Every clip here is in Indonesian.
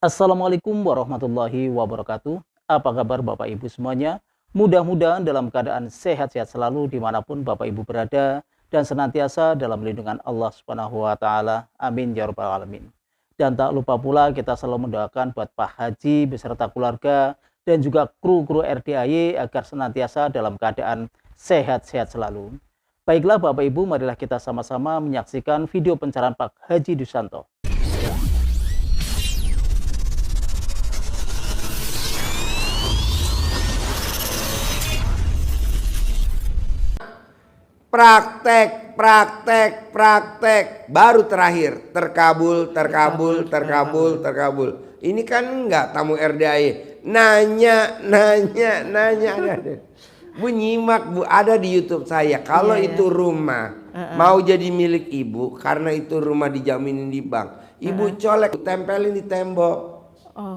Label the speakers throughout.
Speaker 1: Assalamualaikum warahmatullahi wabarakatuh. Apa kabar Bapak Ibu semuanya? Mudah-mudahan dalam keadaan sehat-sehat selalu dimanapun Bapak Ibu berada dan senantiasa dalam lindungan Allah Subhanahu wa Ta'ala. Amin ya Rabbal 'Alamin. Dan tak lupa pula kita selalu mendoakan buat Pak Haji beserta keluarga dan juga kru-kru RDAY agar senantiasa dalam keadaan sehat-sehat selalu. Baiklah Bapak Ibu, marilah kita sama-sama menyaksikan video pencarian Pak Haji Dusanto.
Speaker 2: Praktek, praktek, praktek. Baru terakhir, terkabul. Ini kan enggak tamu RDAY. Nanya. Bu nyimak Bu, ada di YouTube saya. Kalau itu rumah mau jadi milik Ibu, karena itu rumah dijaminin di bank, Ibu colek, tempelin di tembok.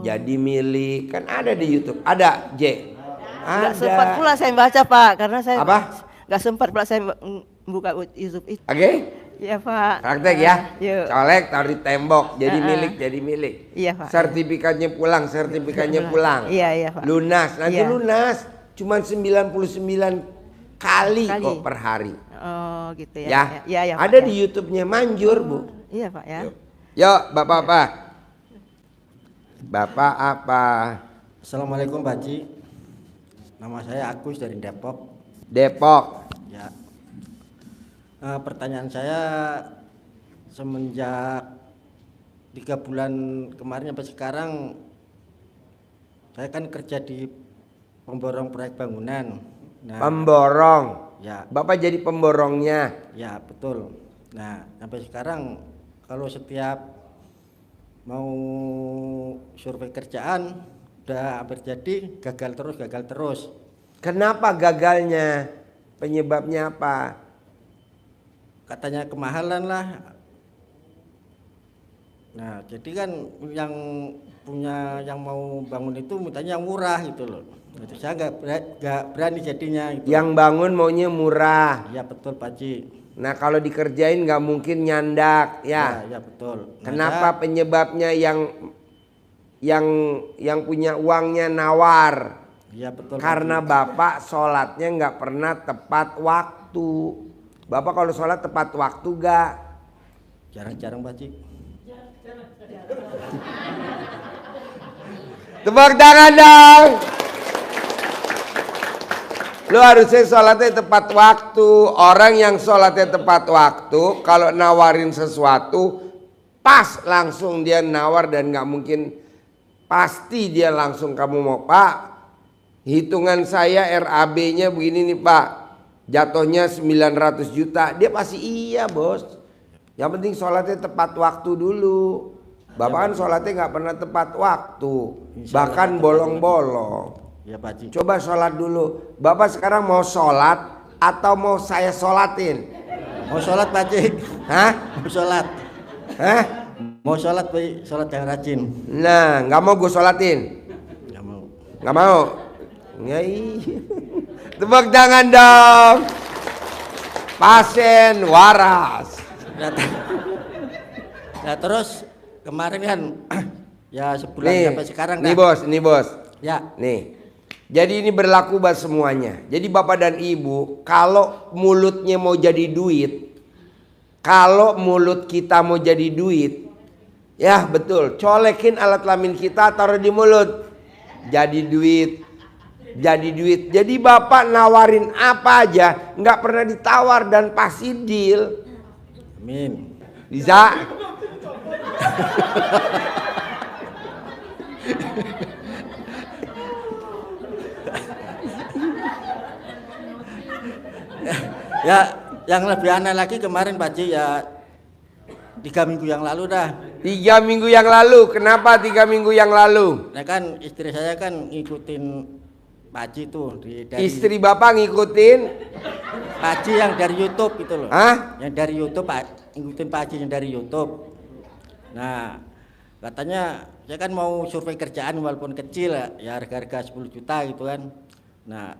Speaker 2: Jadi milik, kan ada di YouTube. Ada, J.
Speaker 3: Nggak sempat pula saya baca Pak, karena saya nggak sempat pula saya buka YouTube itu.
Speaker 2: Oke?
Speaker 3: Iya Pak.
Speaker 2: Praktek ya.
Speaker 3: Yuk.
Speaker 2: Colek, taruh di tembok, jadi milik.
Speaker 3: Iya Pak.
Speaker 2: Sertifikatnya pulang.
Speaker 3: Iya Pak.
Speaker 2: Lunas, nanti
Speaker 3: Iya.
Speaker 2: lunas. Cuman 99 kali kok per hari.
Speaker 3: Oh gitu ya.
Speaker 2: Ya.
Speaker 3: Iya Pak.
Speaker 2: Ada di YouTube-nya, manjur Bu.
Speaker 3: Iya Pak ya.
Speaker 2: Yuk, Bapak apa? Bapak apa?
Speaker 4: Assalamualaikum Pak Haji. Nama saya Agus dari Depok.
Speaker 2: Depok.
Speaker 4: Ya. Pertanyaan saya semenjak 3 bulan kemarin sampai sekarang, saya kan kerja di pemborong proyek bangunan. Nah,
Speaker 2: Pemborong.
Speaker 4: ya,
Speaker 2: Bapak jadi pemborongnya.
Speaker 4: ya betul. Nah, sampai sekarang kalau setiap mau survei kerjaan udah hampir jadi, gagal terus.
Speaker 2: Kenapa gagalnya? Penyebabnya apa?
Speaker 4: Katanya kemahalan lah. Nah, jadi kan yang mau bangun itu mintanya yang murah gitu loh. Jadi saya nggak berani jadinya gitu.
Speaker 2: Yang bangun maunya murah.
Speaker 4: Ya betul Pak Haji.
Speaker 2: Nah kalau dikerjain nggak mungkin nyandak ya.
Speaker 4: Ya betul. Nah,
Speaker 2: Kenapa penyebabnya yang punya uangnya nawar?
Speaker 4: Ya betul.
Speaker 2: Karena
Speaker 4: Pak Haji.
Speaker 2: Bapak sholatnya nggak pernah tepat waktu. Bapak kalau sholat tepat waktu gak?
Speaker 4: Jarang-jarang Pak Haji.
Speaker 2: Tepuk tangan dong. Lu harusnya sholatnya tepat waktu. Orang yang sholatnya tepat waktu, kalau nawarin sesuatu pas langsung dia nawar, dan nggak mungkin pasti dia langsung kamu mau Pak. Hitungan saya RAB-nya begini nih Pak, jatuhnya 900 juta. Dia pasti iya bos. Yang penting sholatnya tepat waktu dulu. Bapak kan sholatnya nggak pernah tepat waktu, bahkan bolong-bolong.
Speaker 4: Ya Pak Haji.
Speaker 2: Coba sholat dulu. Bapak sekarang mau sholat atau mau saya sholatin?
Speaker 4: Mau sholat Pak Haji.
Speaker 2: Hah?
Speaker 4: Mau sholat.
Speaker 2: Hah?
Speaker 4: Mau sholat Pak Haji. Sholat yang rajin.
Speaker 2: Nah, nggak mau gue sholatin?
Speaker 4: Nggak mau.
Speaker 2: Nggak mau? Ya, iya. Tepuk tangan dong. Pasien waras.
Speaker 4: Nah terus kemarin kan ya sebulan
Speaker 2: Nih,
Speaker 4: sampai sekarang
Speaker 2: nih bos, nih bos.
Speaker 4: Ya.
Speaker 2: Nih. Jadi ini berlaku buat semuanya. Jadi Bapak dan Ibu, kalau mulutnya mau jadi duit, kalau mulut kita mau jadi duit, ya betul, colekin alat kelamin kita, taruh di mulut, jadi duit. Jadi Bapak nawarin apa aja, nggak pernah ditawar dan pasti deal.
Speaker 4: Amin.
Speaker 2: Bisa?
Speaker 4: Ya, yang lebih aneh lagi kemarin Pak Haji, ya 3 minggu yang lalu dah.
Speaker 2: 3 minggu yang lalu. Kenapa 3 minggu yang lalu?
Speaker 4: Nah kan istri saya kan ngikutin Pak Haji tuh dari
Speaker 2: Istri Bapak ngikutin?
Speaker 4: Pak Haji yang dari YouTube gitu loh.
Speaker 2: Hah?
Speaker 4: Yang dari YouTube ngikutin Pak Haji yang dari YouTube. Nah, katanya saya kan mau survei kerjaan walaupun kecil ya harga-harga 10 juta gitu kan. Nah,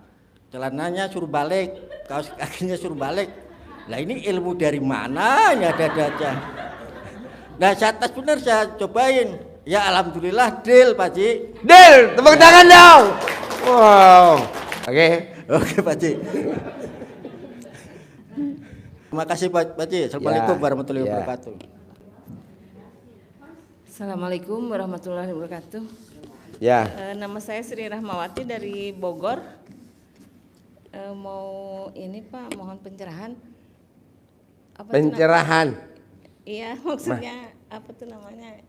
Speaker 4: celananya suruh balik, kaos kakinya suruh balik. Lah ini ilmu dari mana? Ya ada aja. Nah saya tes bener, saya cobain. Ya alhamdulillah deal Pak Haji.
Speaker 2: Deal, tepuk tangan dong. Wow. Oke.
Speaker 4: Oke Pak Haji. Terima kasih Pak Haji. Assalamualaikum warahmatullahi wabarakatuh.
Speaker 3: Assalamualaikum warahmatullahi wabarakatuh.
Speaker 2: Ya.
Speaker 3: Nama saya Sri Rahmawati dari Bogor. Mau ini Pak, mohon pencerahan.
Speaker 2: Pencerahan.
Speaker 3: Iya, maksudnya apa tuh namanya?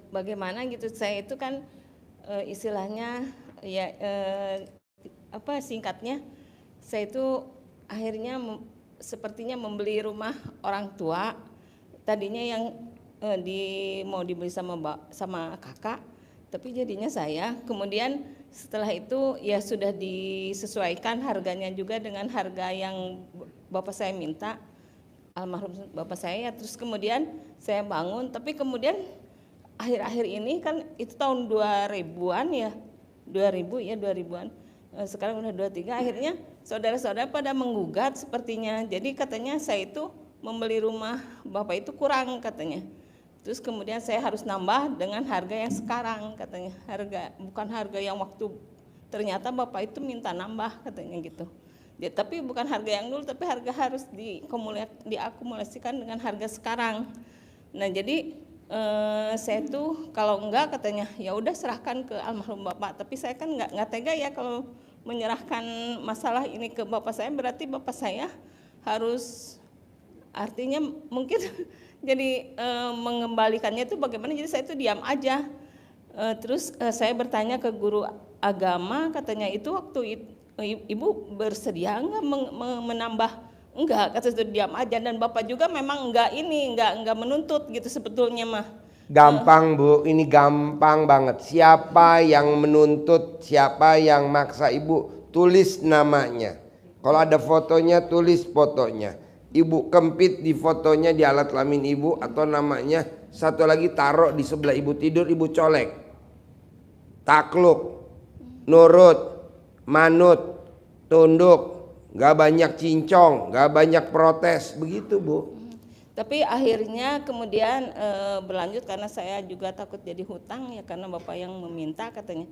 Speaker 3: Bagaimana gitu? Saya itu kan istilahnya ya apa singkatnya? Saya itu akhirnya sepertinya membeli rumah orang tua. Tadinya yang mau dibeli sama kakak, tapi jadinya saya. Kemudian setelah itu ya sudah disesuaikan harganya juga dengan harga yang bapak saya minta, almarhum bapak saya. Terus kemudian saya bangun, tapi kemudian akhir-akhir ini kan itu tahun 2000-an ya, 2000-an. Sekarang udah 23, akhirnya saudara-saudara pada menggugat sepertinya. Jadi katanya saya itu membeli rumah bapak itu kurang katanya. Terus kemudian saya harus nambah dengan harga yang sekarang katanya, bukan harga yang waktu ternyata bapak itu minta nambah katanya gitu. Ya, tapi bukan harga yang dulu, tapi harga harus diakumulasikan dengan harga sekarang. Nah jadi saya tuh kalau enggak katanya ya udah serahkan ke almarhum bapak, tapi saya kan nggak tega ya kalau menyerahkan masalah ini ke bapak saya, berarti bapak saya harus artinya mungkin jadi mengembalikannya itu bagaimana. Jadi saya itu diam aja. Terus saya bertanya ke guru agama, katanya itu waktu ibu bersedia nggak menambah? Enggak, kata itu diam aja. Dan bapak juga memang enggak menuntut gitu sebetulnya mah.
Speaker 2: Gampang Bu, ini gampang banget. Siapa yang menuntut, siapa yang maksa ibu, tulis namanya. Kalau ada fotonya, tulis fotonya. Ibu kempit di fotonya di alat kelamin ibu atau namanya. Satu lagi taruh di sebelah ibu tidur, ibu colek. Takluk, nurut, manut, tunduk, gak banyak cincong, gak banyak protes, begitu Bu.
Speaker 3: Tapi akhirnya kemudian berlanjut karena saya juga takut jadi hutang ya, karena bapak yang meminta katanya.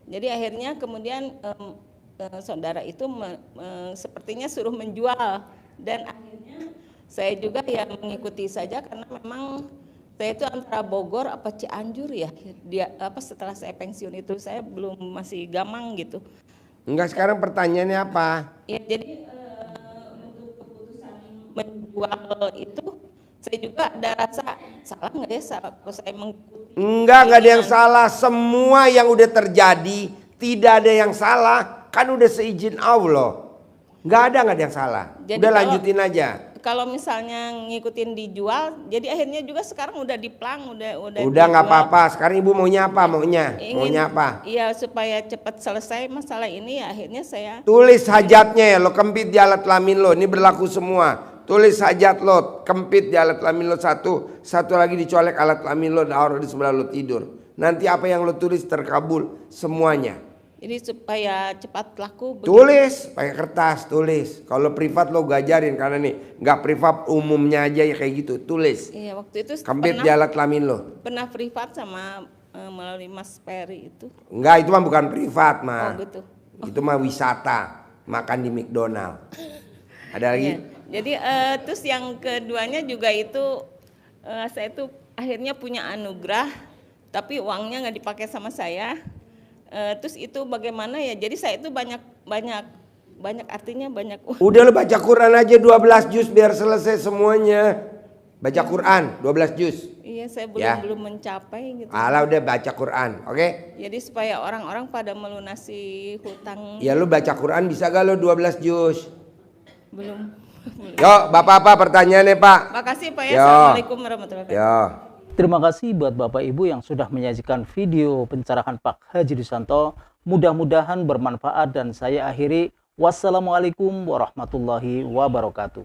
Speaker 3: Jadi akhirnya kemudian saudara itu sepertinya suruh menjual, dan akhirnya saya juga ya mengikuti saja karena memang saya itu antara Bogor apa Cianjur ya, setelah saya pensiun itu saya belum, masih gamang gitu.
Speaker 2: Enggak, sekarang pertanyaannya apa?
Speaker 3: Ya jadi untuk keputusan menjual itu saya juga ada rasa salah nggak ya kalau saya mengikuti.
Speaker 2: Enggak ada yang salah. Semua yang udah terjadi tidak ada yang salah, kan udah seizin Allah. Nggak ada yang salah. Jadi udah lanjutin aja.
Speaker 3: Kalau misalnya ngikutin dijual, jadi akhirnya juga sekarang udah diplang, udah
Speaker 2: nggak apa-apa. Sekarang ibu maunya apa? Maunya apa?
Speaker 3: Iya, supaya cepat selesai masalah ini ya, akhirnya saya
Speaker 2: tulis hajatnya ya, lo kempit di alat kelamin lo. Ini berlaku semua. Tulis hajat lo, kempit di alat kelamin lo satu lagi dicolek alat kelamin lo, taruh di sebelah lo tidur. Nanti apa yang lo tulis terkabul semuanya.
Speaker 3: Jadi supaya cepat laku.
Speaker 2: Tulis pakai kertas, tulis. Kalau privat lo gajarin, karena nih nggak privat, umumnya aja ya kayak gitu. Tulis.
Speaker 3: Iya, waktu itu
Speaker 2: kempit di alat kelamin lo.
Speaker 3: Pernah privat sama melalui Mas Peri itu.
Speaker 2: Enggak, itu mah bukan privat mah.
Speaker 3: Oh gitu.
Speaker 2: Itu mah wisata, makan di McDonald. Ada lagi?
Speaker 3: Iya. Jadi terus yang keduanya juga itu saya itu akhirnya punya anugerah, tapi uangnya nggak dipakai sama saya. Terus itu bagaimana ya? Jadi saya itu banyak artinya banyak.
Speaker 2: Udah lo baca Quran aja 12 juz biar selesai semuanya. Baca Quran 12 juz.
Speaker 3: Iya, saya belum mencapai gitu.
Speaker 2: Alah, udah baca Quran, oke?
Speaker 3: Jadi supaya orang-orang pada melunasi hutang.
Speaker 2: Ya lo baca Quran bisa gak lo 12 juz?
Speaker 3: Belum.
Speaker 2: Yuk, Bapak-bapak pertanyaannya Pak.
Speaker 3: Makasih Pak ya. Assalamualaikum warahmatullahi wabarakatuh.
Speaker 1: Terima kasih buat Bapak Ibu yang sudah menyajikan video pencerahan Pak Haji Dusanto. Mudah-mudahan bermanfaat dan saya akhiri. Wassalamualaikum warahmatullahi wabarakatuh.